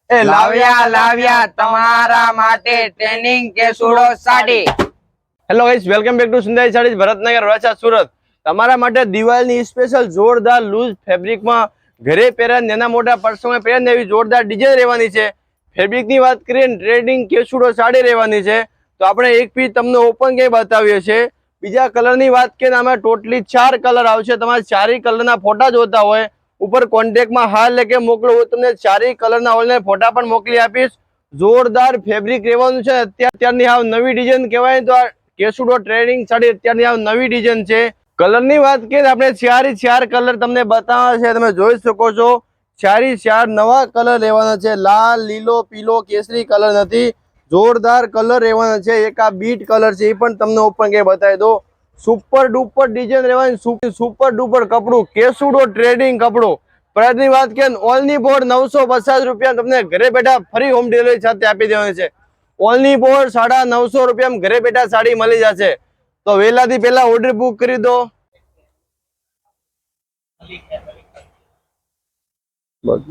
એ લાવ્યા તમારા માટે ટ્રેનિંગ કેસુડો sari. Hello guys, welcome back to Sundari Sarees, Bharatnagar, Varachha, Surat. તમારા માટે દિવાળીની સ્પેશિયલ જોરદાર લૂઝ ફેબ્રિકમાં ઘરે પહેરા નાના મોટા પ્રસંગમાં પહેરા એવી જોરદાર ડિઝાઇન રહેવાની છે। ફેબ્રિકની વાત કરીએ ને ટ્રેનિંગ કેસુડો સાડી રહેવાની છે। તો આપણે એક પીસ તમને ઓપન કે બતાવીએ છીએ। બીજા કલરની વાત કરીએ ને આમાં ટોટલી 4 કલર આવશે। તમારે 4 કલરના ફોટા જોતા હોય ઉપર કોન્ટેક્ટમાં હાલ લેકે મોકલો, હું તમને 4 કલરના ઓનલાઈન ફોટા પણ મોકલી આપીશ। જોરદાર ફેબ્રિક રહેવાનું છે। અત્યારની આ નવી ડિઝાઇન કહેવાય તો કેસુડો ટ્રેનિંગ સાડી અત્યારની આ નવી ડિઝાઇન છે। કલરની વાત કરીએ આપણે 4 કલર તમને બતાવવા છે, તમે જોઈ શકો છો। 4 નવા કલર રહેવાના છે। લાલ, લીલો, પીલો, કેસરી કલર નથી, જોરદાર કલર રહેવાના છે। એક આ બીટ કલર છે, એ પણ તમને ઓપન કે બતાવી દો। સુપર ડુપર ડિઝાઇન રહેવાની, સુપર ડુપર કપડું, કેસુડો ટ્રેડિંગ કપડું। પ્રાઇસની વાત કરીએ ઓનલી ફોર 950 રૂપિયા તમને ઘરે બેઠા ફ્રી હોમ ડિલિવરી સાથે આપી દેવાની છે। ઓનલી ફોર 950 રૂપિયામાં ઘરે બેઠા સાડી મળી જશે। તો વહેલાથી પહેલા ઓર્ડર બુક કરી દો। બસ